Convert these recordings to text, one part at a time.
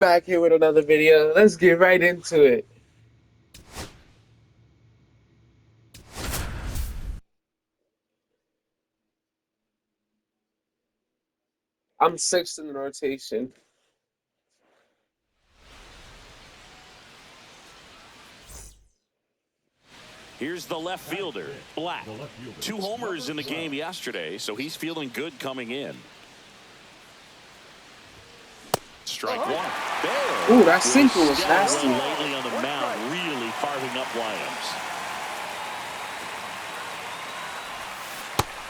Back here with another video. Let's get right into it. I'm sixth in the rotation. Here's the left fielder, Black. 2 homers in the game yesterday, so he's feeling good coming in. Strike one. There. Ooh, that sinker was nasty. Lately on the mound, really carving up Williams.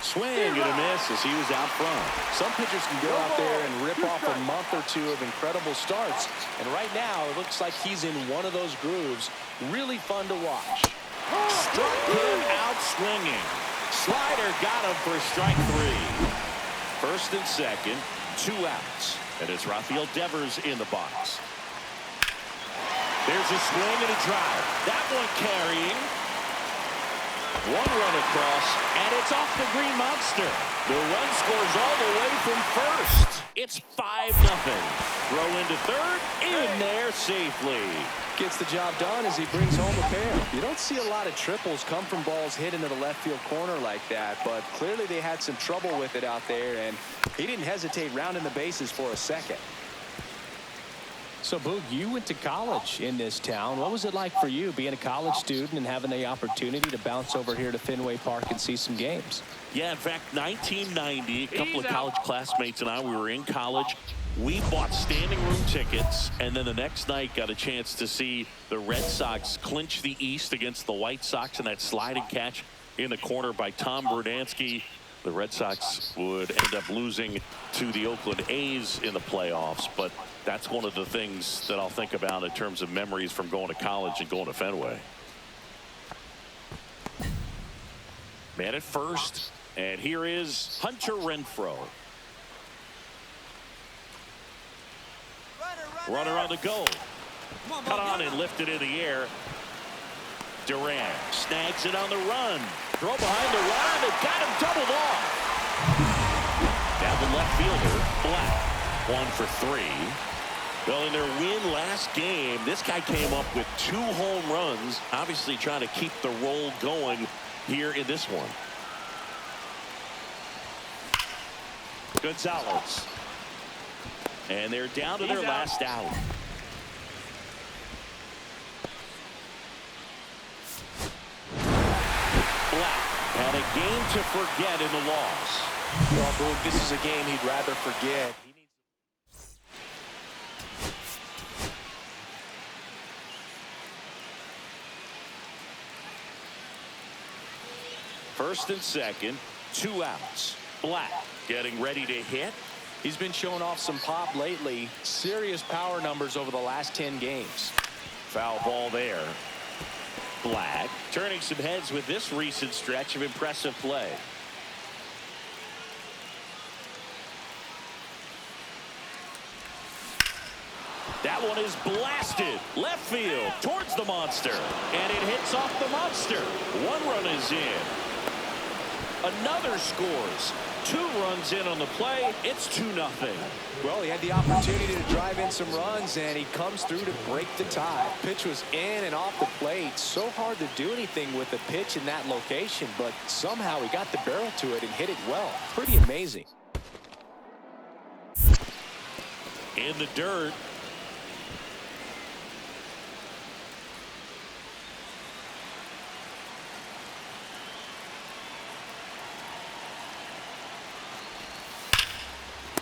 Swing and a miss as he was out front. Some pitchers can go out there and rip off a month or two of incredible starts. And right now, it looks like he's in one of those grooves. Really fun to watch. Struck him out swinging. Slider got him for strike 3. First and second, 2 outs. And it's Rafael Devers in the box. There's a swing and a drive. That one carrying. 1 run across, and it's off the Green Monster. The run scores all the way from first. It's 5-0. Throw into third, in there safely. Gets the job done as he brings home a pair. You don't see a lot of triples come from balls hit into the left field corner like that, but clearly they had some trouble with it out there, and he didn't hesitate rounding the bases for a second. So, Boog, you went to college in this town. What was it like for you being a college student and having the opportunity to bounce over here to Fenway Park and see some games? Yeah, in fact, 1990, a couple of college classmates and I, we were in college. We bought standing room tickets, and then the next night got a chance to see the Red Sox clinch the East against the White Sox in that sliding catch in the corner by Tom Brunansky. The Red Sox would end up losing to the Oakland A's in the playoffs, but that's one of the things that I'll think about in terms of memories from going to college and going to Fenway. Man at first, and here is Hunter Renfroe. Runner on the go. Cut on and lifted in the air. Durant snags it on the run. Throw behind the run. It got him doubled off. Down the left fielder, Black. 1 for 3. Well, in their win last game, this guy came up with 2 home runs, obviously trying to keep the roll going here in this one. Gonzalez. And they're down to their last out. Black had a game to forget in the loss. Well, Boog, this is a game he'd rather forget. First and second, 2 outs. Black getting ready to hit. He's been showing off some pop lately. Serious power numbers over the last 10 games. Foul ball there. Black turning some heads with this recent stretch of impressive play. That one is blasted left field towards the monster, and it hits off the monster. 1 run is in. Another scores. 2 runs in on the play. It's 2-0. Well, he had the opportunity to drive in some runs, and he comes through to break the tie. Pitch was in and off the plate. So hard to do anything with the pitch in that location, but somehow he got the barrel to it and hit it well. Pretty amazing. In the dirt.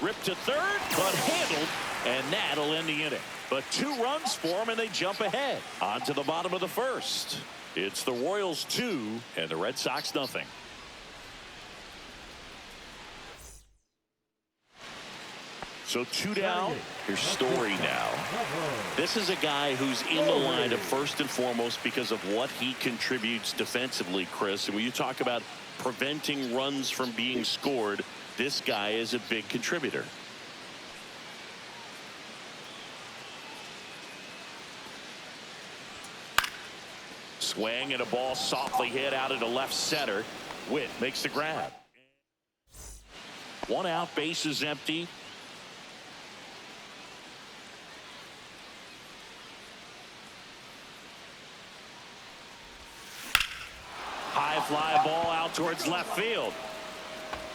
Ripped to third, but handled, and that'll end the inning. But 2 runs for them, and they jump ahead. On to the bottom of the first. It's the Royals 2, and the Red Sox nothing. So 2 down. Here's Story now. This is a guy who's in the lineup first and foremost because of what he contributes defensively, Chris. And when you talk about preventing runs from being scored, this guy is a big contributor. Swing and a ball softly hit out into left center. Witt makes the grab. 1 out, bases empty. fly ball out towards left field.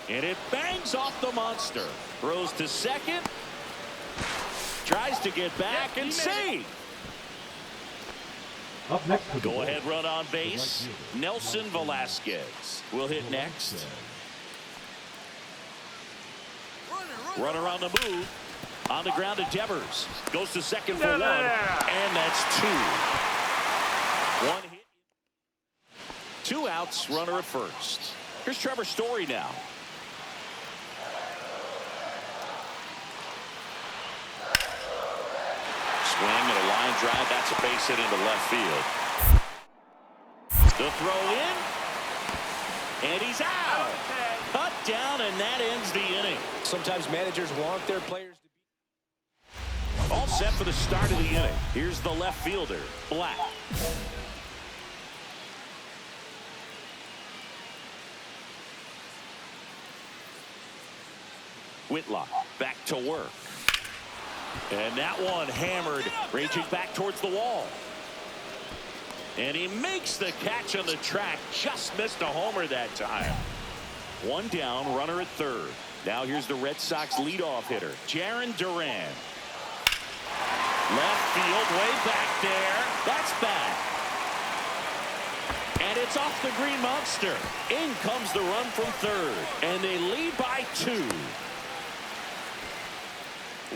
And it bangs off the monster. Throws to second. Tries to get back and save. Up next, Go ahead run on base. Nelson Velasquez will hit next. Runner on the move. On the ground to Devers. Goes to second for one. And that's two. One hit. 2 outs, runner at first. Here's Trevor Story now. Swing and a line drive. That's a base hit into left field. The throw in. And he's out. Cut down, and that ends the inning. Sometimes managers want their players to be. All set for the start of the inning. Here's the left fielder, Black. Whitlock back to work. And that one hammered, raging back towards the wall. And he makes the catch on the track. Just missed a homer that time. One down, runner at third. Now here's the Red Sox leadoff hitter, Jarren Duran. Left field, way back there. That's back. And it's off the green monster. In comes the run from third. And they lead by 2.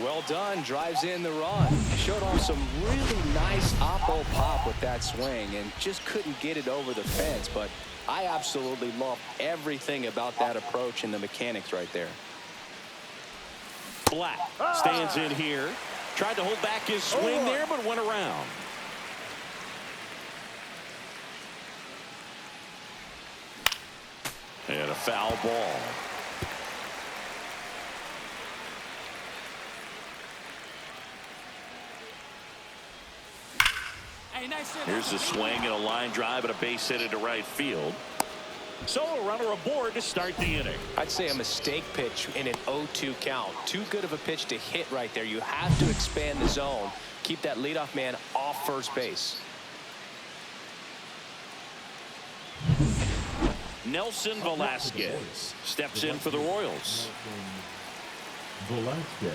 Well done, drives in the run. Showed off some really nice oppo pop with that swing and just couldn't get it over the fence. But I absolutely love everything about that approach and the mechanics right there. Black stands in here. Tried to hold back his swing there, but went around. And a foul ball. Here's a swing and a line drive and a base hit into right field. So a runner aboard to start the inning. I'd say a mistake pitch in an 0-2 count. Too good of a pitch to hit right there. You have to expand the zone. Keep that leadoff man off first base. Nelson Velasquez steps in for the Royals. Velasquez.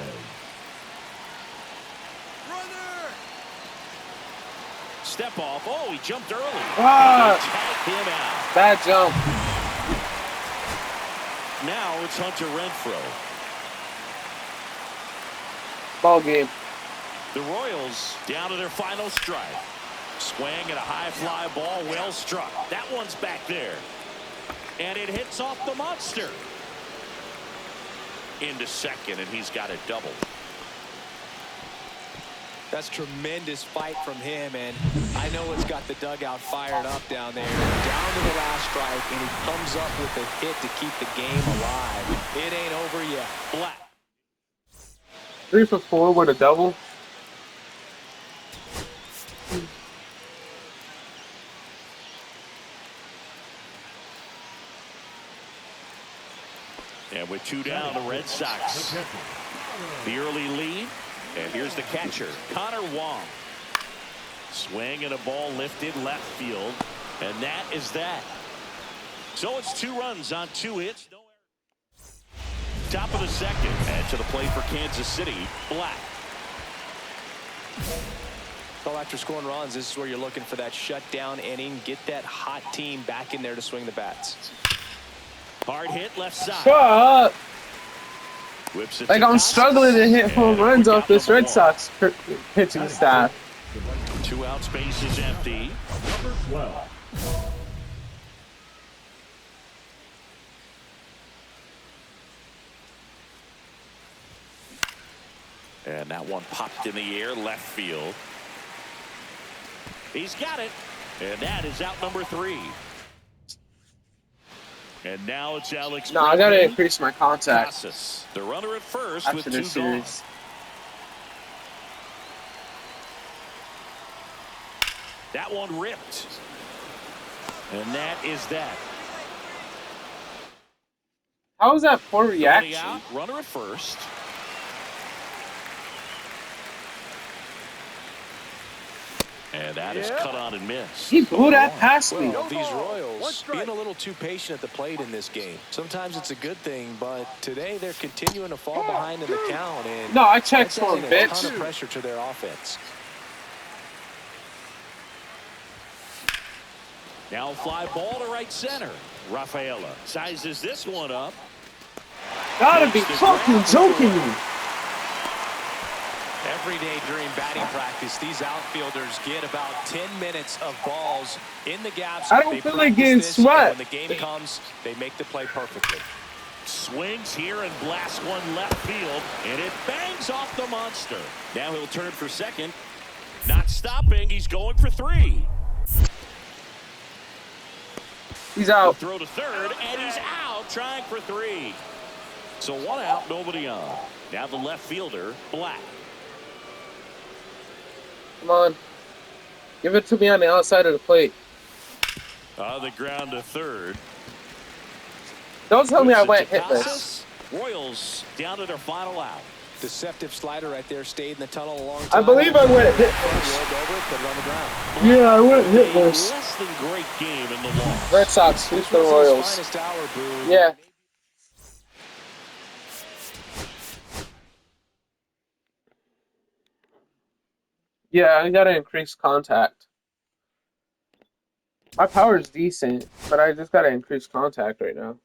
Step off. Oh, he jumped early. Ah! Tagged him out. Bad jump. Now it's Hunter Renfroe. Ball game. The Royals down to their final strike. Swing and a high fly ball, well struck. That one's back there. And it hits off the monster. Into second, and he's got a double. That's tremendous fight from him, and I know it's got the dugout fired up down there. Down to the last strike, and he comes up with a hit to keep the game alive. It ain't over yet. Black. 3 for 4 with a double. And with 2 down, the Red Sox. The early lead. And here's the catcher, Connor Wong. Swing and a ball lifted left field. And that is that. So it's 2 runs on 2 hits. No errors. Top of the second. And to the plate for Kansas City, Black. Well, after scoring runs, this is where you're looking for that shutdown inning. Get that hot team back in there to swing the bats. Hard hit left side. Shut up. Whips it Like to I'm Casas. struggling to hit home And runs off this number Red 1. Sox pitching staff. 2 out, space is empty. Number 12. And that one popped in the air left field. He's got it. And that is out number 3. And now it's Alex. No, I gotta Bregman. increase my contact Casas, the runner at first after with 2 this gone. series. That one ripped. And that is that. How was that poor Nobody reaction? out, runner at first. And that is cut on and missed. He blew that past me. Well, these Royals being a little too patient at the plate in this game. Sometimes it's a good thing, but today they're continuing to fall behind in the count. And No, I checked that's for him, adding a ton bitch. of pressure to their offense. Now fly ball to right center. Rafaela sizes this one up. Gotta be fucking joking me. Every day during batting practice, these outfielders get about 10 minutes of balls in the gaps. I don't feel like getting swept. When the game comes, they make the play perfectly. Swings here and blasts one left field, and it bangs off the monster. Now he'll turn for second. Not stopping. He's going for 3. He's out. Throw to third, and he's out trying for 3. So 1 out, nobody on. Now the left fielder, Black. Come on. Give it to me on the outside of the plate. On the ground to third. Don't tell me I went hitless. Royals down to their final out. Deceptive slider right there, stayed in the tunnel a long time. I believe I went hitless. Rolled over, put it on the ground. Yeah, I went A hitless. less than great game in the loss. Red Sox, who's the This was his Royals? finest hour, Boo. Yeah. Yeah, I gotta increase contact. My power is decent, but I just gotta increase contact right now.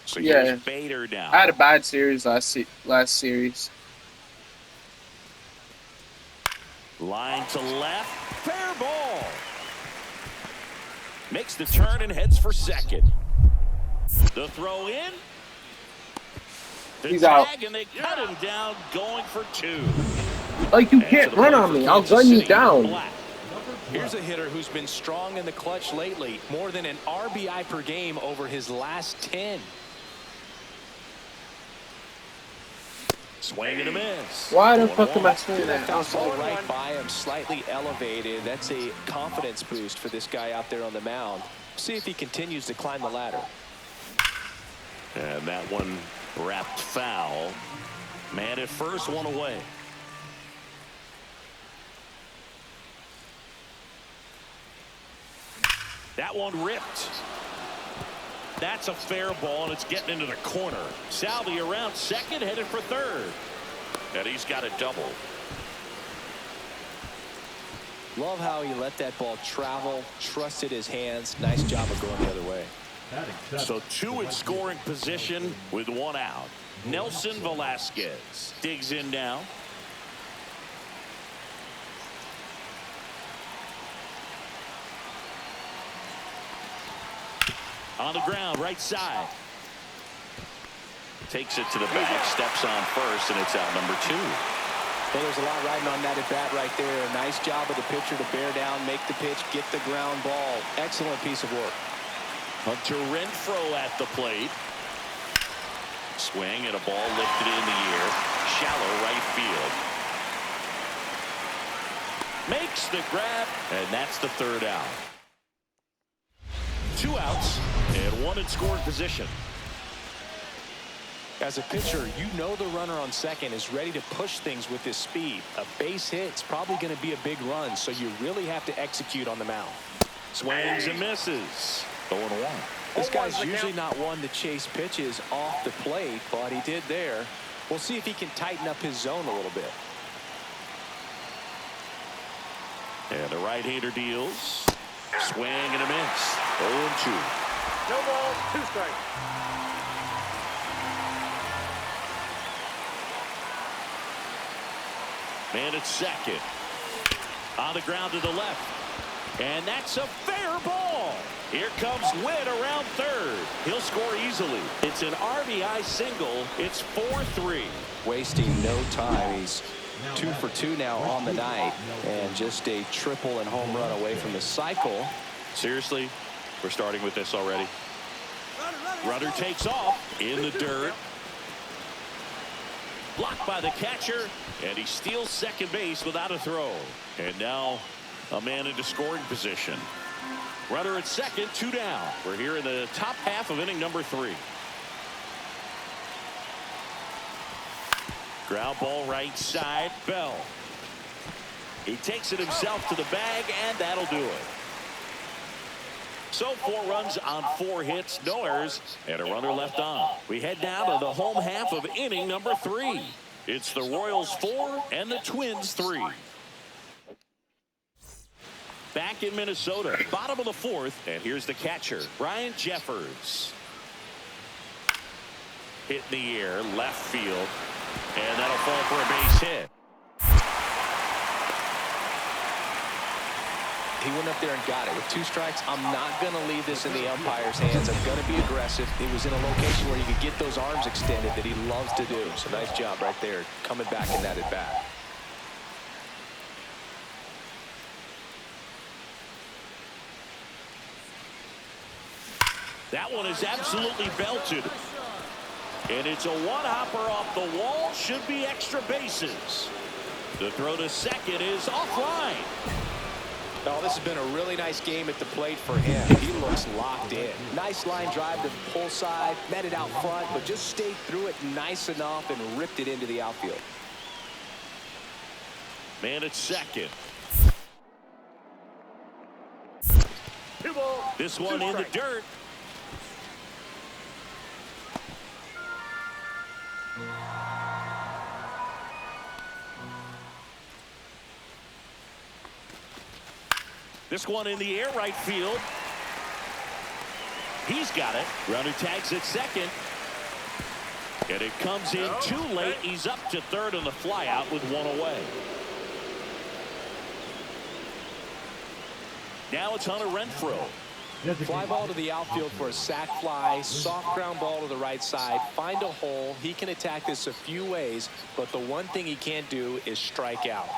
So Yeah. here's Bader now. I had a bad series last series. Line to left. Fair ball. Makes the turn and heads for second. The throw in. The He's tag, out. and they cut him down going for 2. Like, you And can't to the run plate on for me. I'll Kansas gun you City, down. Black. Here's a hitter who's been strong in the clutch lately. More than an RBI per game over his last 10. Swing and a miss. Why the fuck 1-1. am I swinging That that? fastball right by him, slightly elevated. That's a confidence boost for this guy out there on the mound. See if he continues to climb the ladder. And that one wrapped foul. Man at first, 1 away. That one ripped. That's a fair ball, and it's getting into the corner. Salvi around second, headed for third. And he's got a double. Love how he let that ball travel, trusted his hands. Nice job of going the other way. So 2 in scoring position with 1 out. Nelson Velasquez digs in now. On the ground, right side. Takes it to the bag, steps on first, and it's out number 2. Well, there's a lot riding on that at bat right there. Nice job of the pitcher to bear down, make the pitch, get the ground ball. Excellent piece of work. Hunter Renfroe at the plate. Swing and a ball lifted in the air. Shallow right field. Makes the grab, and that's the 3rd out. 2 outs and 1 in scoring position. As a pitcher, you know the runner on second is ready to push things with his speed. A base hit is probably going to be a big run, so you really have to execute on the mound. Swings and misses. 0-1. This guy's usually not one to chase pitches off the plate, but he did there. We'll see if he can tighten up his zone a little bit. And the right-hander deals. Swing and a miss. 0-2. No ball, 2 strikes. Man at second. On the ground to the left. And that's a fair ball. Here comes Witt around third. He'll score easily. It's an RBI single. It's 4-3. Wasting no time. He's 2 for 2 now on the night, and just a triple and home run away from the cycle. Seriously, we're starting with this already. Runner takes off in the dirt. Blocked by the catcher, and he steals second base without a throw. And now a man into scoring position. Runner at second, 2 down. We're here in the top half of inning number 3. Ground ball right side, Bell. He takes it himself to the bag, and that'll do it. So 4 runs on 4 hits, no errors, and a runner left on. We head down to the home half of inning number 3. It's the Royals 4 and the Twins 3. Back in Minnesota, bottom of the 4th, and here's the catcher, Ryan Jeffers. Hit in the air, left field, and that'll fall for a base hit. He went up there and got it. With 2 strikes, I'm not going to leave this in the umpire's hands. I'm going to be aggressive. He was in a location where you could get those arms extended that he loves to do. So nice job right there, coming back in that at bat. That one is absolutely belted. And it's a one-hopper off the wall. Should be extra bases. The throw to second is offline. Oh, this has been a really nice game at the plate for him. He looks locked in. Nice line drive to the pull side, met it out front, but just stayed through it nice enough and ripped it into the outfield. Man at second. This one in the dirt. This one in the air, right field. He's got it. Runner tags at second. And it comes in too late. He's up to third on the flyout with 1 away. Now it's Hunter Renfroe. Fly ball to the outfield for a sac fly. Soft ground ball to the right side. Find a hole. He can attack this a few ways, but the one thing he can't do is strike out.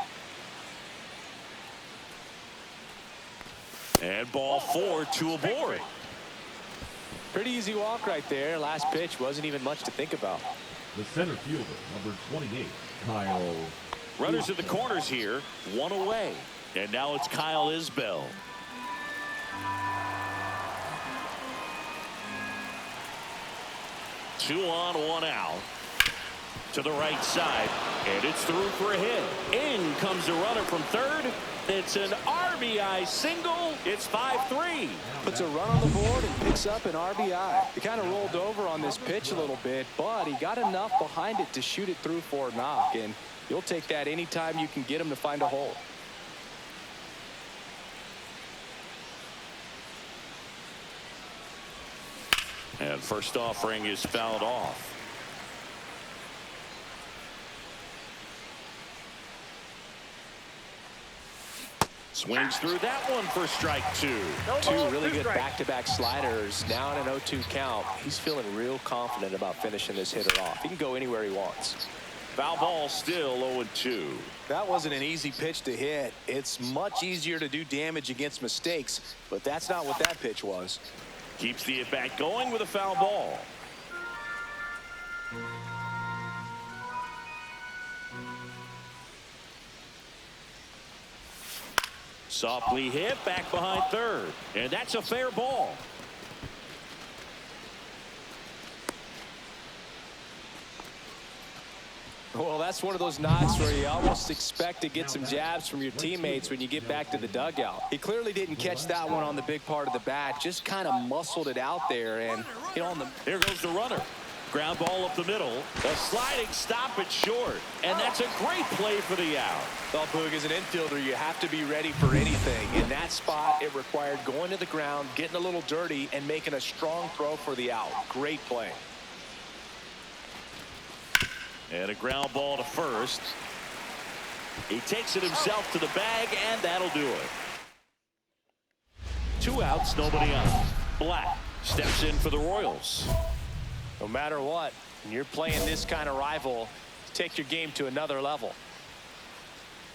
And ball 4, 2 aboard. Pretty easy walk right there. Last pitch wasn't even much to think about. The center fielder, number 28, Kyle. Runners at the corners here, 1 away. And now it's Kyle Isbell. Two on, 1 out. To the right side, and it's through for a hit. In comes the runner from third. It's an RBI single. It's 5-3. Puts a run on the board and picks up an RBI. He kind of rolled over on this pitch a little bit, but he got enough behind it to shoot it through for a knock, and you'll take that anytime you can get him to find a hole. And first offering is fouled off. Swings through that one for strike 2. Two really good back-to-back sliders. Now in an 0-2 count. He's feeling real confident about finishing this hitter off. He can go anywhere he wants. Foul ball still 0-2. That wasn't an easy pitch to hit. It's much easier to do damage against mistakes, but that's not what that pitch was. Keeps the at-bat going with a foul ball. Softly hit back behind third, and that's a fair ball. Well, that's one of those knocks where you almost expect to get some jabs from your teammates when you get back to the dugout. He clearly didn't catch that one on the big part of the bat, just kind of muscled it out there. And here goes the runner. Ground ball up the middle. A sliding stop it short. And that's a great play for the out. Well, Boog, as an infielder, you have to be ready for anything. In that spot, it required going to the ground, getting a little dirty, and making a strong throw for the out. Great play. And a ground ball to first. He takes it himself to the bag, and that'll do it. 2 outs, nobody on. Black steps in for the Royals. No matter what, when you're playing this kind of rival, take your game to another level.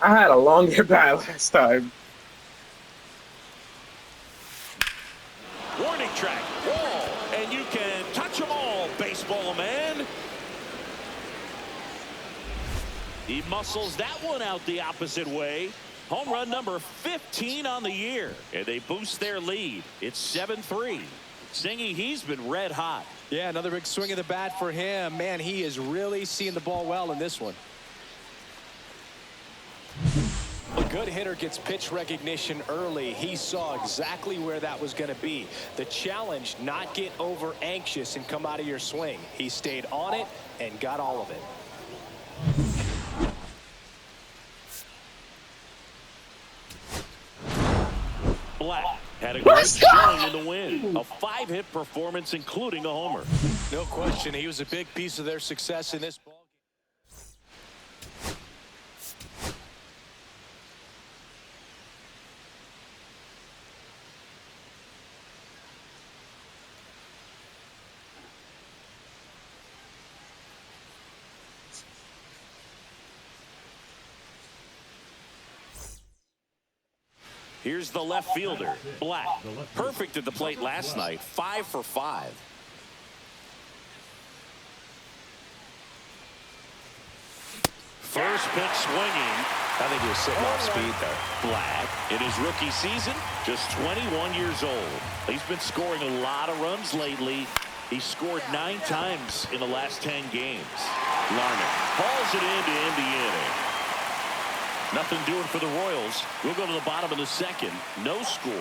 I had a long at bat last time. Warning track, wall, and you can touch them all, baseball man. He muscles that one out the opposite way. Home run number 15 on the year, and they boost their lead. It's 7-3. Singy, he's been red hot. Yeah, another big swing of the bat for him. Man, he is really seeing the ball well in this one. A good hitter gets pitch recognition early. He saw exactly where that was going to be. The challenge, not get over anxious and come out of your swing. He stayed on it and got all of it. Black had a great showing in the win. A 5-hit performance, including a homer. No question, he was a big piece of their success in this ball game. Here's the left fielder, Black. Perfect at the plate last night, 5 for 5. First pitch swinging. I think he was sitting off speed there. Black, in his rookie season, just 21 years old. He's been scoring a lot of runs lately. He scored 9 times in the last 10 games. Larnach hauls it in to end the inning. Nothing doing for the Royals. We'll go to the bottom of the second. No score.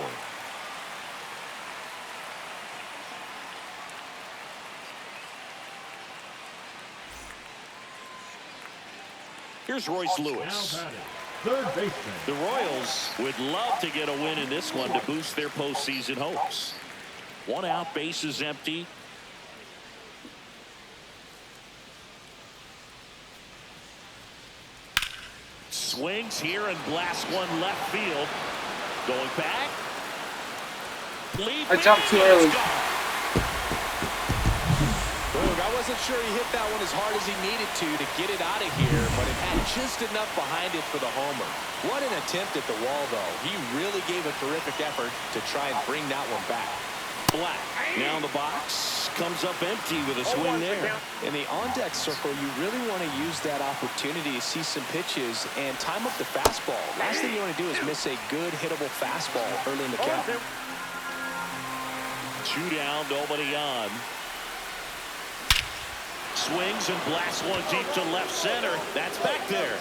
Here's Royce Lewis. Third baseman. The Royals would love to get a win in this one to boost their postseason hopes. 1 out, bases empty. Swings here and blasts one left field. Going back. I jumped too early. Boog, I wasn't sure he hit that one as hard as he needed to get it out of here, but it had just enough behind it for the homer. What an attempt at the wall, though. He really gave a terrific effort to try and bring that one back. Black now in the box, comes up empty with a swing there. In the on-deck circle, you really want to use that opportunity to see some pitches and time up the fastball. Last thing you want to do is miss a good hittable fastball early in the count. 2 down, nobody on. Swings and blasts one deep to left center. That's back there.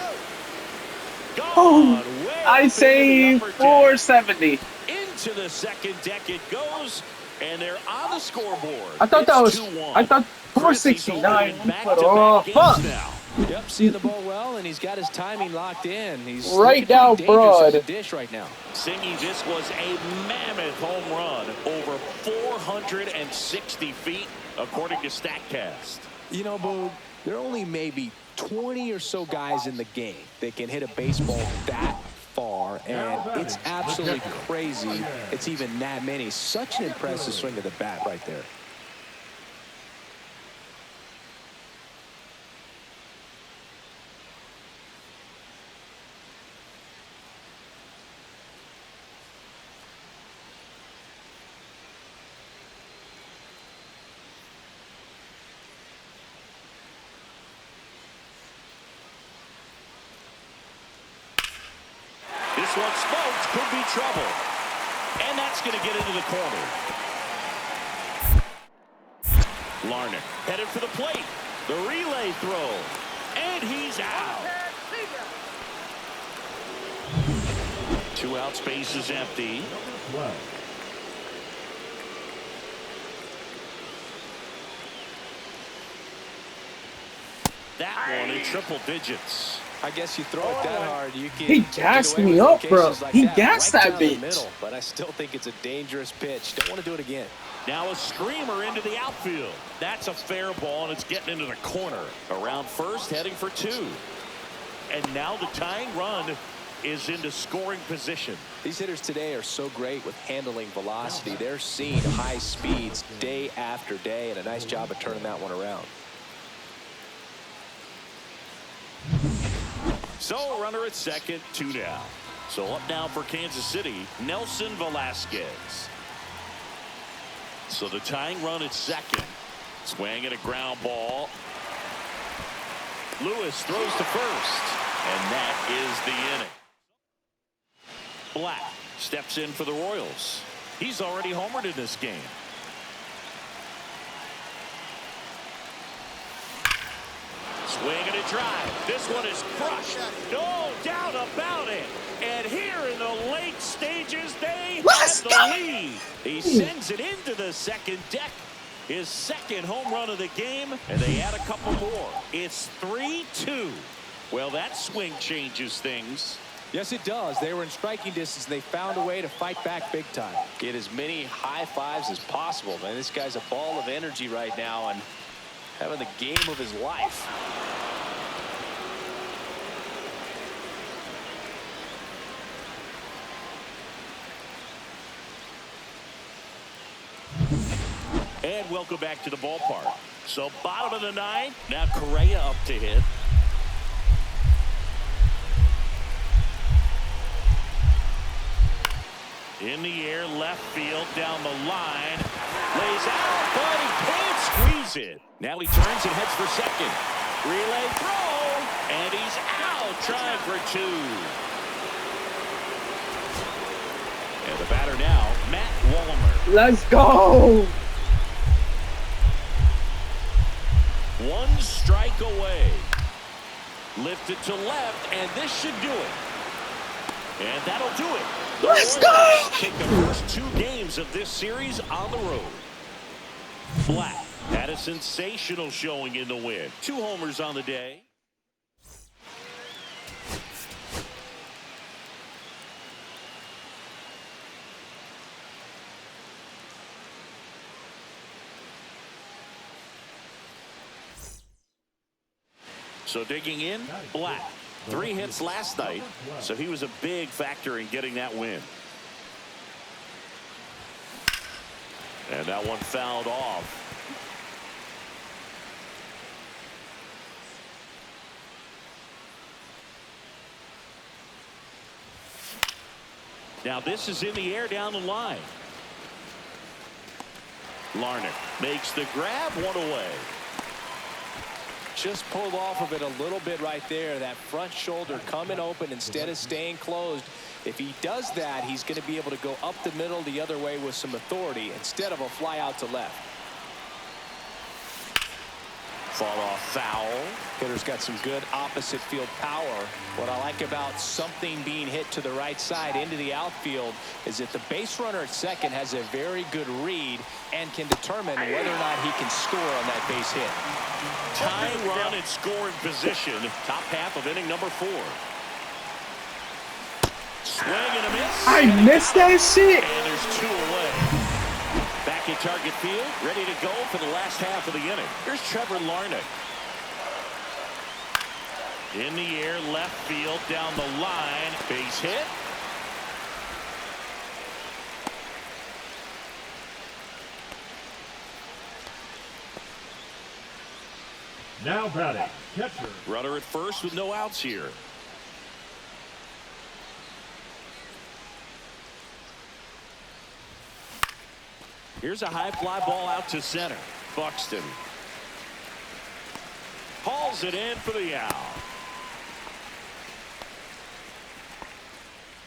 Gone. I say 470. Into the second deck it goes, and they're on the scoreboard. I thought that was. 2-1. I thought 469. But oh fuck! Yep, seeing the ball well, and he's got his timing locked in. He's Right now, broad. Dish right now. Singy, this was a mammoth home run, over 460 feet, according to StatCast. You know, Boog, there are only maybe 20 or so guys in the game that can hit a baseball that far, and it's absolutely crazy it's even that many. Such an impressive swing of the bat right there. This one smoked, could be trouble. And that's going to get into the corner. Larnach headed for the plate. The relay throw. And he's out. 2 out, space is empty. That one in triple digits. I guess you throw it that hard, you can. He gassed me up, bro. He gassed that bitch. Middle, but I still think it's a dangerous pitch. Don't want to do it again. Now a screamer into the outfield. That's a fair ball, and it's getting into the corner. Around first, heading for 2. And now the tying run is into scoring position. These hitters today are so great with handling velocity. They're seeing high speeds day after day, and a nice job of turning that one around. So runner at second, 2 down. So up now for Kansas City, Nelson Velasquez. So the tying run at second. Swinging a ground ball. Lewis throws to first. And that is the inning. Black steps in for the Royals. He's already homered in this game. Swing and a drive. This one is crushed. No doubt about it. And here in the late stages, they have the lead. He sends it into the second deck. His second home run of the game, and they add a couple more. It's 3-2. Well, that swing changes things. Yes, it does. They were in striking distance. They found a way to fight back big time. Get as many high fives as possible, man. This guy's a ball of energy right now and having the game of his life. And welcome back to the ballpark. So bottom of the 9th. Now Correa up to hit. In the air, left field, down the line. Lays out, but he can't squeeze it. Now he turns and heads for second. Relay throw, and he's out, trying for 2. And the batter now, Matt Wallmer. Let's go. 1 strike away. Lifted to left, and this should do it. And that'll do it. The Let's Royals go! take the first 2 games of this series on the road. Black had a sensational showing in the win. 2 homers on the day. So digging in, Black. 3 hits last night, so he was a big factor in getting that win. And that one fouled off. Now this is in the air down the line. Larnach makes the grab, 1 away. Just pulled off of it a little bit right there. That front shoulder coming open instead of staying closed. If he does that, he's going to be able to go up the middle the other way with some authority instead of a fly out to left. Fall off foul. Hitter's got some good opposite field power. What I like about something being hit to the right side into the outfield is that the base runner at second has a very good read and can determine whether or not he can score on that base hit. Tying run in scoring position. Top half of inning number 4. Swing and a miss. I missed that shit. And there's 2 away. Back in target field, ready to go for the last half of the inning. Here's Trevor Larnach. In the air, left field, down the line, base hit. Now batting, catcher. Runner at first with no outs here. Here's a high fly ball out to center. Buxton hauls it in for the out.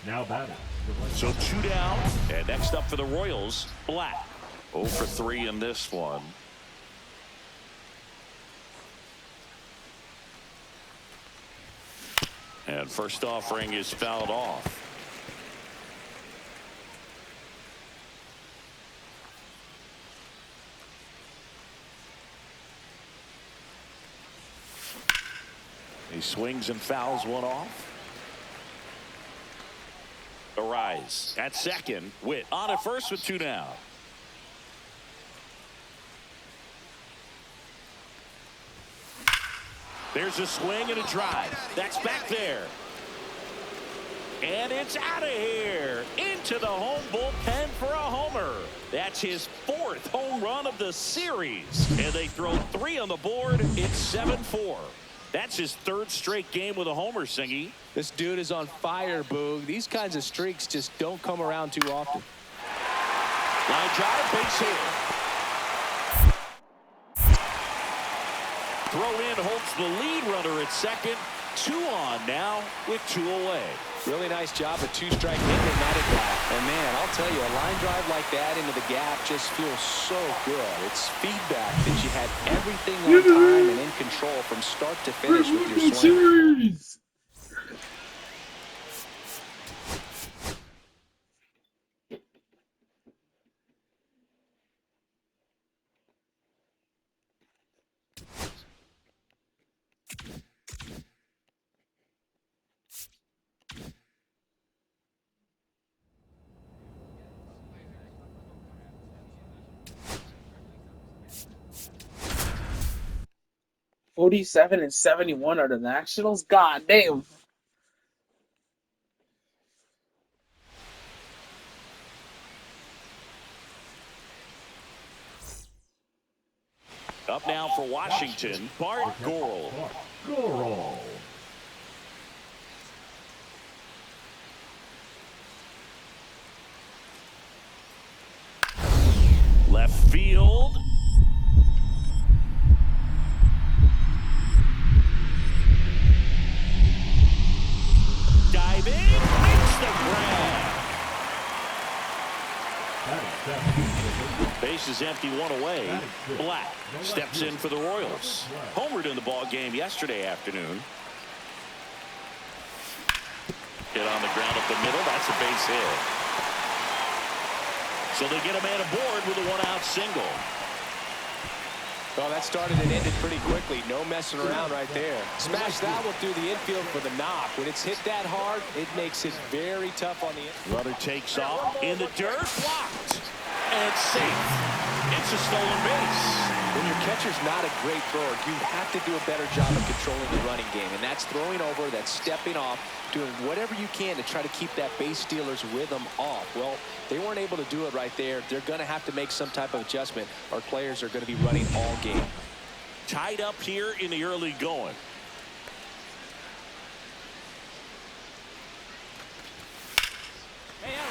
Now batting. So 2 down, and next up for the Royals, Black. 0 for 3 in this one. And first offering is fouled off. He swings and fouls one off. Arise at second. Witt on at first with 2 down. There's a swing and a drive. That's back there. And it's out of here. Into the home bullpen for a homer. That's his 4th home run of the series. And they throw 3 on the board. It's 7-4. That's his 3rd straight game with a homer, Singy. This dude is on fire, Boog. These kinds of streaks just don't come around too often. Line drive, base hit. Throw in holds the lead runner at second. 2 on now with 2 away. Really nice job of 2-strike hitting that at bat. And man, I'll tell you, a line drive like that into the gap just feels so good. It's feedback that you had everything on time and in control from start to finish with your swing. Series. $47 and $71 are the Nationals. God damn. Up now for Washington, Bart Goral. Goral. Left field. Diving, makes the grab. Base is empty, 1 away. Black steps in for the Royals. Homered in the ball game yesterday afternoon. Hit on the ground up the middle. That's a base hit. So they get a man aboard with a 1-out single. Well, that started and ended pretty quickly. No messing around right there. Smash that one through the infield for the knock. When it's hit that hard, it makes it very tough on the infield. Runner takes off in the dirt. Blocked. And safe. It's a stolen base. When your catcher's not a great thrower, you have to do a better job of controlling the running game. And that's throwing over, that's stepping off, doing whatever you can to try to keep that base stealer's rhythm off. Well, they weren't able to do it right there. They're going to have to make some type of adjustment. Our players are going to be running all game. Tied up here in the early going.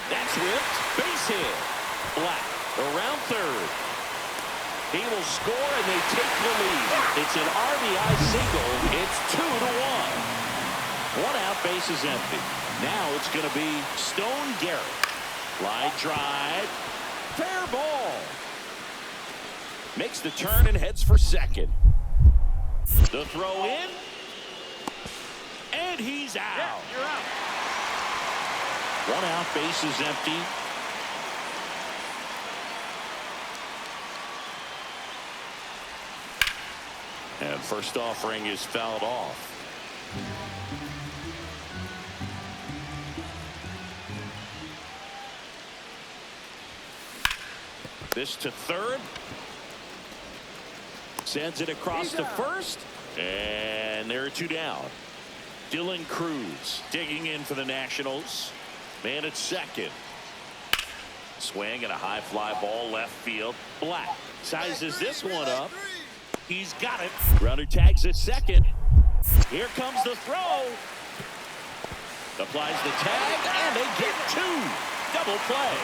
That's whipped. Base hit. Black around third. He will score and they take the lead. It's an RBI single. It's 2-1. 1 out, base is empty. Now it's going to be Stone Garrett. Line drive. Fair ball. Makes the turn and heads for second. The throw in. And he's out. Yeah, you're out. 1 out, base is empty. And first offering is fouled off. This to third. Sends it across to first. And there are 2 down. Dylan Cruz digging in for the Nationals. Man at second. Swing and a high fly ball left field. Black sizes this one up. He's got it. Runner tags at second. Here comes the throw. Applies the tag, and they get two. Double play.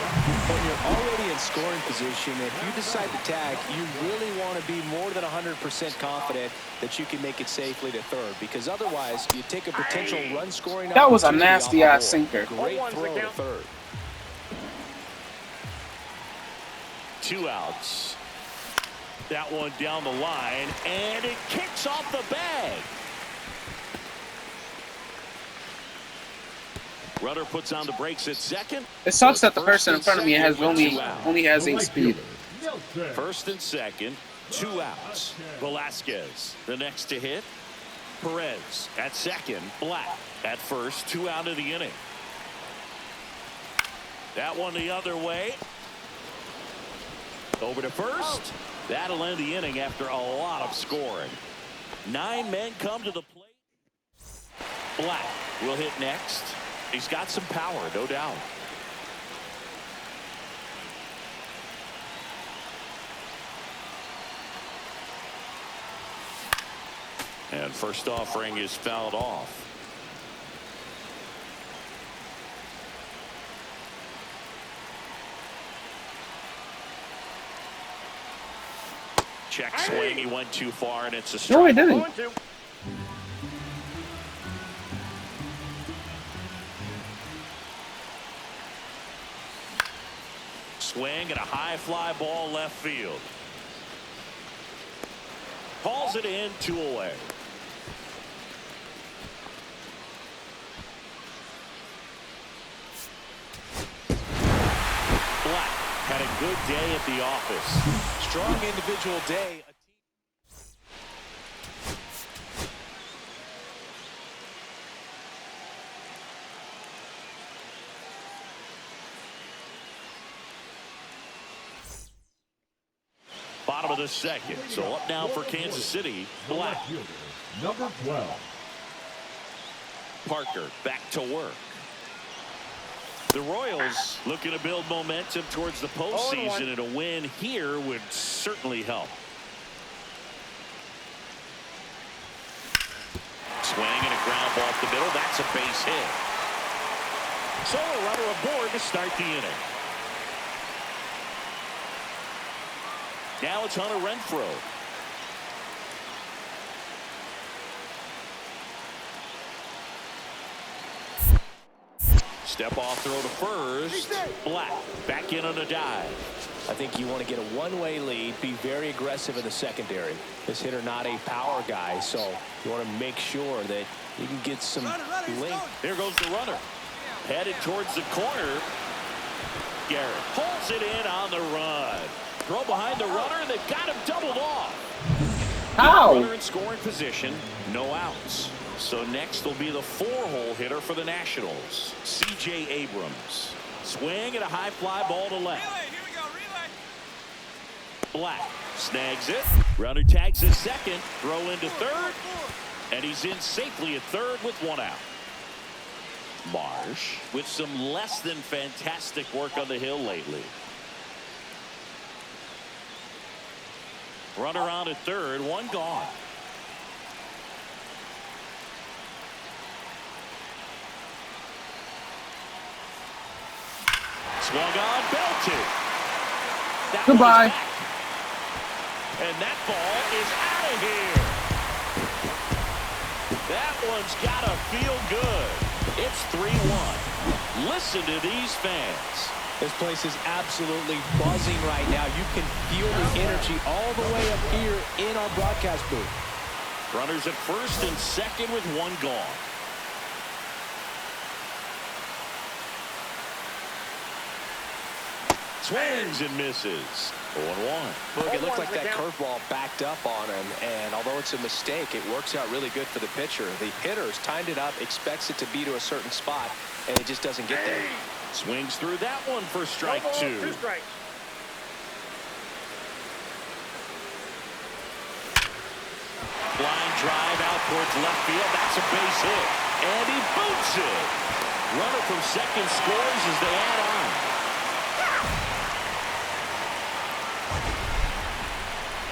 When you're already in scoring position, if you decide to tag, you really want to be more than 100% confident that you can make it safely to third, because otherwise you take a potential run scoring. That was a opportunity off nasty the ass board. sinker. Great throw to third. 2 outs. That one down the line, and it kicks off the bag. Runner puts on the brakes at second. It sucks that the person in front of me has only has 8 speed. First and second, 2 outs. Velasquez, the next to hit. Perez at second. Black at first. 2 out of the inning. That one the other way. Over to first. That'll end the inning after a lot of scoring. 9 men come to the plate. Black will hit next. He's got some power, no doubt. And first offering is fouled off. Check swing. He went too far, and it's a strike. No, he didn't. Swing and a high fly ball left field. Calls it in, 2 away. Black had a good day at the office. Strong individual day. Bottom of the second. So up now for Kansas City. Black. Number 12. Parker back to work. The Royals looking to build momentum towards the postseason, and a win here would certainly help. Swing and a ground ball up the middle. That's a base hit. So a runner aboard to start the inning. Now it's Hunter Renfroe. Step off throw to first. Black back in on a dive. I think you want to get a one-way lead, be very aggressive in the secondary. This hitter not a power guy, so you want to make sure that you can get some length. There goes the runner. Headed towards the corner. Garrett pulls it in on the run. Throw behind the runner, and they've got him doubled off. How? Runner in scoring position, no outs. So next will be the 4-hole hitter for the Nationals, C.J. Abrams. Swing and a high fly ball to left. Relay, here we go, relay. Black snags it. Runner tags at second. Throw into third. And he's in safely at third with 1 out. Marsh with some less than fantastic work on the hill lately. Runner on at third, 1 gone. Swung on, belted. That Goodbye. And that ball is out of here. That one's got to feel good. It's 3-1. Listen to these fans. This place is absolutely buzzing right now. You can feel the energy all the way up here in our broadcast booth. Runners at first and second with 1 gone. Swings and misses. 0-1. Look, it looked like that curveball backed up on him, and although it's a mistake, it works out really good for the pitcher. The hitter's timed it up, expects it to be to a certain spot, and it just doesn't get there. Swings through that one for strike 2. Line drive out towards left field. That's a base hit. And he boots it. Runner from second scores as they add on.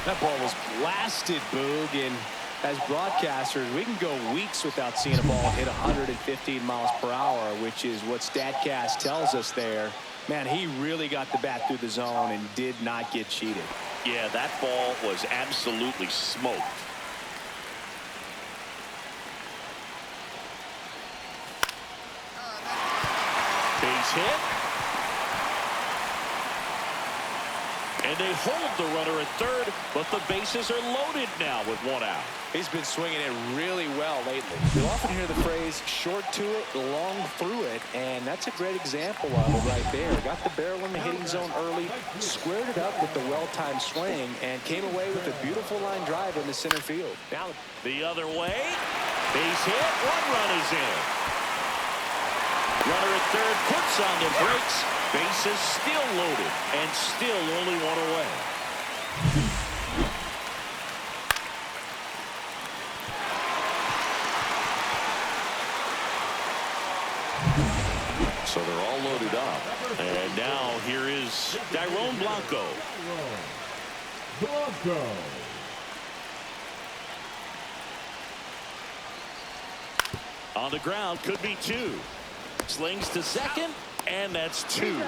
That ball was blasted, Boog, and as broadcasters, we can go weeks without seeing a ball hit 115 miles per hour, which is what StatCast tells us there. Man, he really got the bat through the zone and did not get cheated. Yeah, that ball was absolutely smoked. Base hit. And they hold the runner at third, but the bases are loaded now with one out. He's been swinging it really well lately. You'll often hear the phrase short to it, long through it, and that's a great example of it right there. Got the barrel in the hitting zone early, squared it up with the well-timed swing, and came away with a beautiful line drive in the center field. Now the other way. Base hit. One run is in. Runner at third puts on the brakes. Bases still loaded and still only one away. So they're all loaded up. And now here is Dairon Blanco. Blanco. On the ground, could be two. Slings to second, and that's two.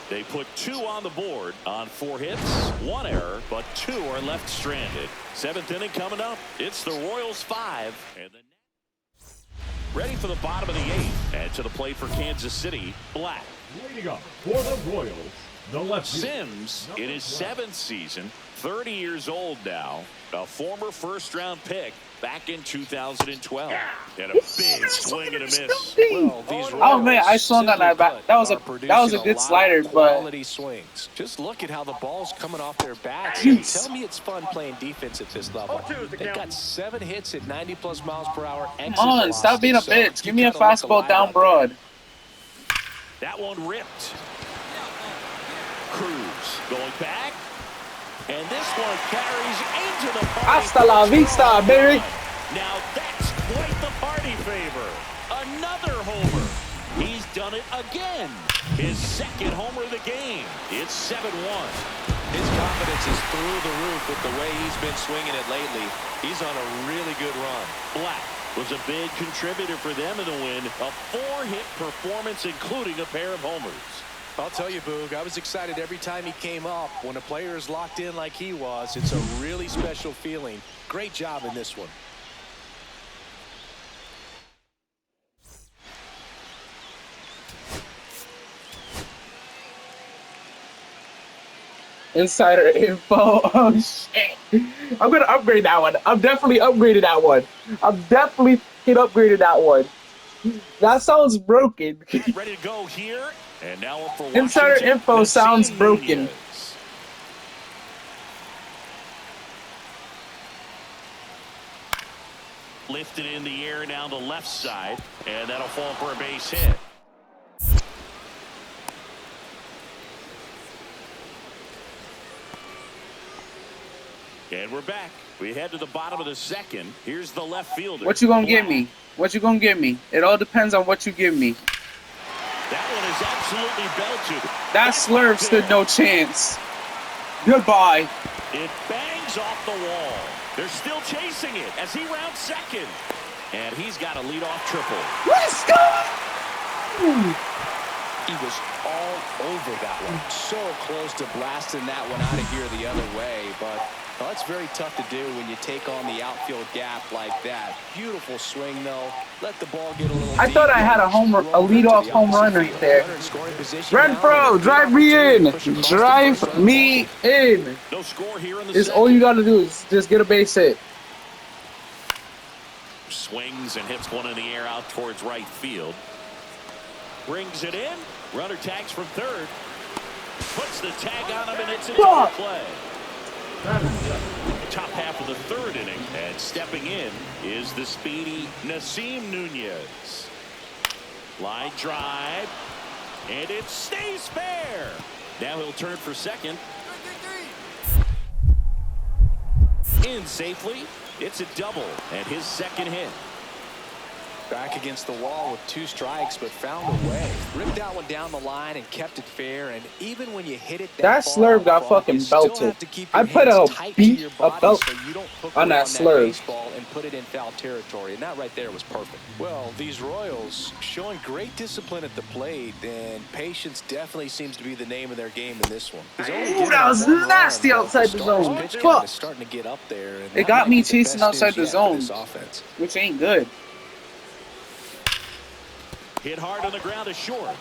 They put two on the board on 4 hits, 1 error, but 2 are left stranded. 7th inning coming up. It's the Royals 5. And the ready for the bottom of the 8th. And to the plate for Kansas City, Black. Leading up for the Royals, the left field. Sims, in his 7th season, 30 years old now, a former first-round pick back in 2012. And a big swing and a miss. Well, these Oh man, I swung on that bat. That was a good slider, but quality swings. Just look at how the ball's coming off their bats. Jeez. Tell me it's fun playing defense at this level. They've got 7 hits at 90+ miles per hour. come on, stop being a bitch. Give me a fastball down broad. That one ripped. Cruz going back. And this one carries into the party. Hasta la vista, baby. Now that's quite the party favor. Another homer. He's done it again. His 2nd homer of the game. It's 7-1. His confidence is through the roof with the way he's been swinging it lately. He's on a really good run. Black was a big contributor for them in the win. A 4-hit performance, including a pair of homers. I'll tell you, Boog, I was excited every time he came up. When a player is locked in like he was, it's a really special feeling. Great job in this one. Insider info. Oh shit. I'm gonna upgrade that one. I'm definitely upgraded that one. I'm definitely upgraded that one. That sounds broken. Ready to go here. And now we're for Insider Washington, info sounds broken. Nunez. Lifted in the air down the left side, and that'll fall for a base hit. And we're back. We head to the bottom of the 2nd. Here's the left fielder. What you gonna give me? What you gonna give me? It all depends on what you give me. That one is absolutely belted. That slurve stood no chance. Goodbye. It bangs off the wall. They're still chasing it as he rounds 2nd. And he's got a leadoff triple. Let's go! He was all over that one. So close to blasting that one out of here the other way, but well, that's very tough to do when you take on the outfield gap like that. Beautiful swing, though. Let the ball get a little I thought I had a leadoff home run right there. Renfro, drive me in. Drive me in. No score here in the Is 2nd. all you gotta do is just get a base hit. Swings and hits one in the air out towards right field. Brings it in. Runner tags from third. Puts the tag on him, and it's a double play. Top half of the 3rd inning, and stepping in is the speedy Nasim Nunez. Line drive, and it stays fair. Now he'll turn for 2nd. In safely. It's a double and his 2nd hit. Back against the wall with 2 strikes, but found a way. Ripped that one down the line and kept it fair. And even when you hit it That far slurve out got front, fucking you still belted. have to keep I your put hands a tight to beat your a body belt so you don't hook on that around that slurve. baseball and put it in foul territory. And that right there was perfect. Well, these Royals showing great discipline at the plate, and patience definitely seems to be the name of their game in this one. He's only Ooh, given that up was 1 run, nasty but outside the starter's zone. pitch count Fuck. is starting to get up there, and It that got might me be the chasing best outside news the yet for zone, this offense. which ain't good. Hit hard on the ground to short.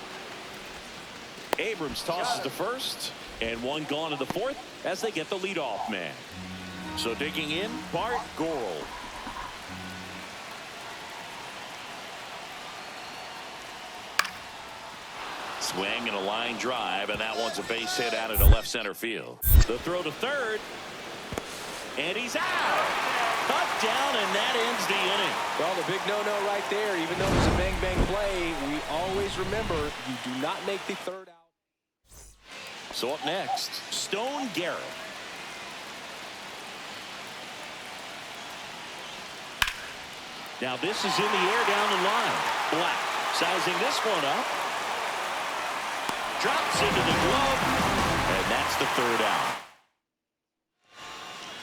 Abrams tosses to first, and 1 gone in the 4th as they get the leadoff man. So digging in, Bart Goral. Swing and a line drive, and that one's a base hit out into left center field. The throw to third, and he's out. Cut down, and that ends the inning. Well, the big no-no right there, even though it was a bang-bang play, we always remember you do not make the 3rd out. So up next, Stone Garrett. Now this is in the air down the line. Black sizing this one up. Drops into the glove, and that's the 3rd out.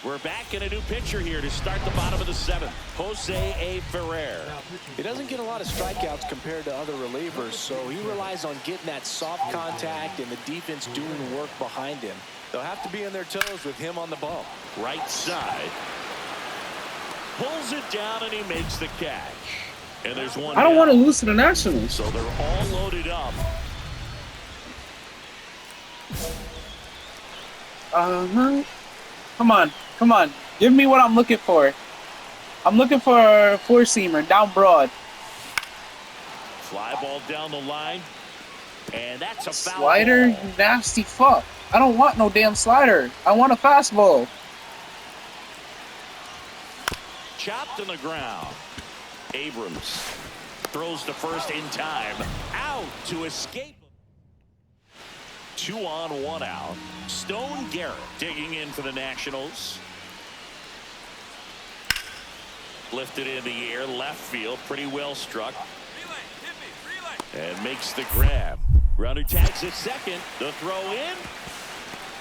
We're back in a new pitcher here to start the bottom of the 7th. Jose A. Ferrer. He doesn't get a lot of strikeouts compared to other relievers, so he relies on getting that soft contact and the defense doing the work behind him. They'll have to be on their toes with him on the bump. Right side. Pulls it down, and he makes the catch. And there's 1 I don't down. want to lose to the Nationals. So they're all loaded up. Come on. Come on. Give me what I'm looking for. I'm looking for a 4-seamer down broad. Fly ball down the line. And that's a foul Slider, ball. you nasty fuck. I don't want no damn slider. I want a fastball. Chopped on the ground. Abrams throws to first in time. Out to escape. 2 on, 1 out. Stone Garrett digging in for the Nationals. Lifted in the air, left field, pretty well struck. And makes the grab. Runner tags at second. The throw in.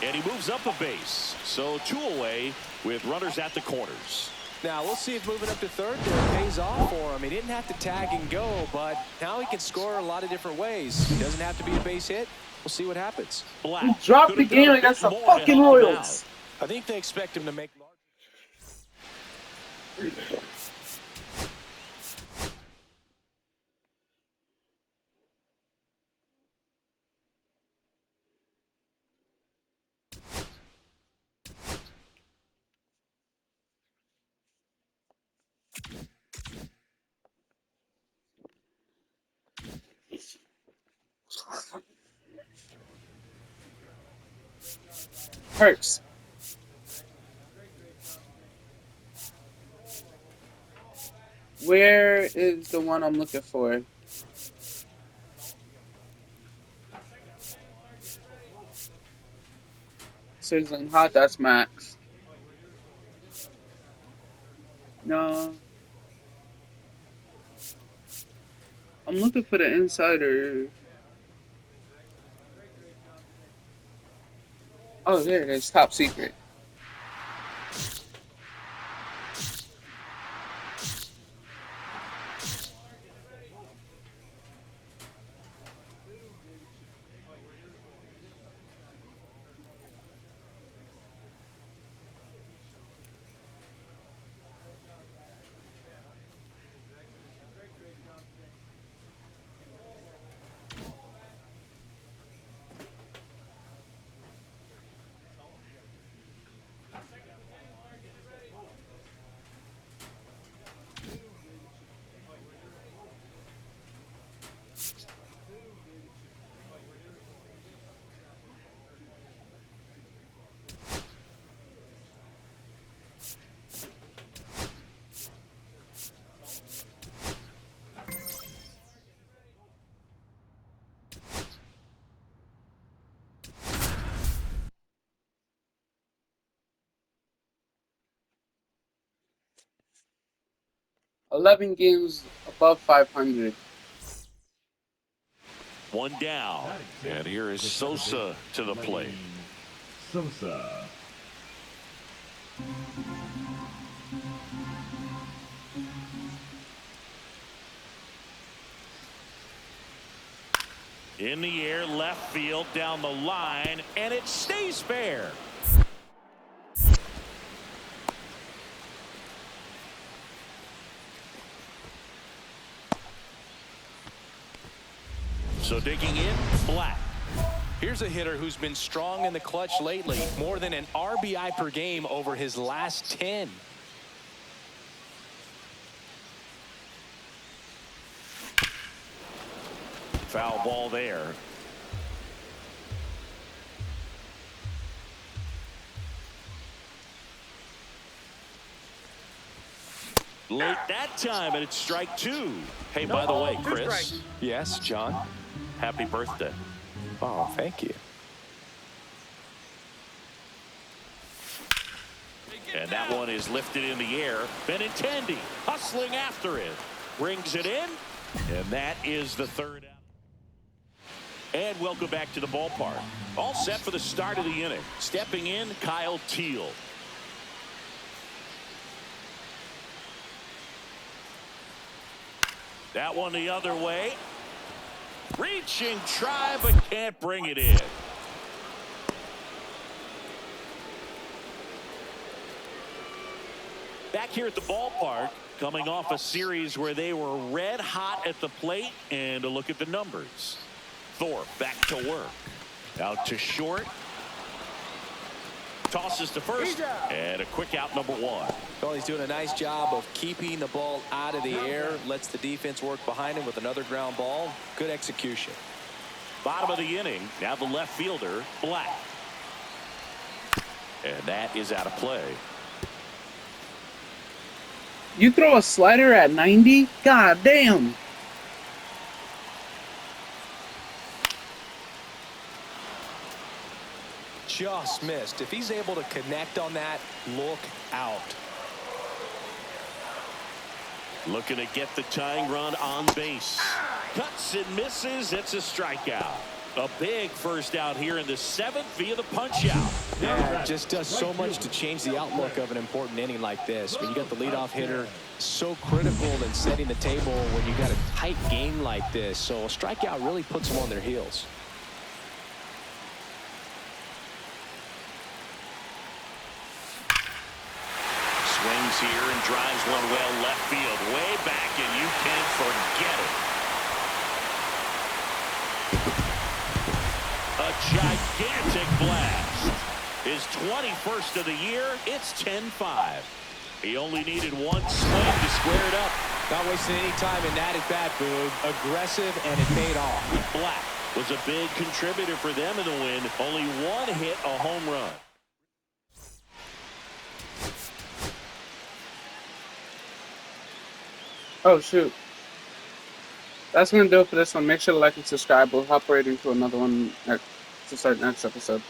And he moves up a base. So 2 away with runners at the corners. Now, we'll see if moving up to 3rd there pays off for him. He didn't have to tag and go, but now he can score a lot of different ways. It doesn't have to be a base hit. We'll see what happens. Black We dropped the game against the fucking Royals. I think they expect him to make large. Hurts. Where is the one I'm looking for? Sizzling hot, that's Max. No. I'm looking for the insider. Oh, there it is. Top secret. 11 games above 500. One down. And here is Sosa to the plate. Sosa. In the air, left field, down the line, and it stays fair. So digging in, Black. Here's a hitter who's been strong in the clutch lately, more than an RBI per game over his last 10. Foul ball there. Late that time, and it's strike two. Hey, by the way, Chris. Yes, John. Happy birthday. Oh, thank you. And that one is lifted in the air. Benintendi hustling after it. Brings it in. And that is the third out. And welcome back to the ballpark. All set for the start of the inning. Stepping in, Kyle Teal. That one the other way. Reaching try, but can't bring it in. Back here at the ballpark, coming off a series where they were red hot at the plate, and a look at the numbers. Thorpe back to work. Out to short. Tosses to first, and a quick out, number one. Well, he's doing a nice job of keeping the ball out of the air, lets the defense work behind him with another ground ball. Good execution. Bottom of the inning, now the left fielder, Black. And that is out of play. You throw a slider at 90? God damn. Just missed. If he's able to connect on that, look out. Looking to get the tying run on base. Cuts and misses. It's a strikeout. A big first out here in the seventh via the punch out. Yeah, it just does so much to change the outlook of an important inning like this. When you got the leadoff hitter, so critical in setting the table when you got a tight game like this. So a strikeout really puts them on their heels. Swings here and drives one well left field. Way back, and you can't forget it. A gigantic blast. His 21st of the year. It's 10-5. He only needed one swing to square it up. Not wasting any time in that at-bat, Boog. Aggressive, and it paid off. Black was a big contributor for them in the win. Only one hit, a home run. Oh, shoot. That's going to do it for this one. Make sure to like and subscribe. We'll hop right into another one to start next episode.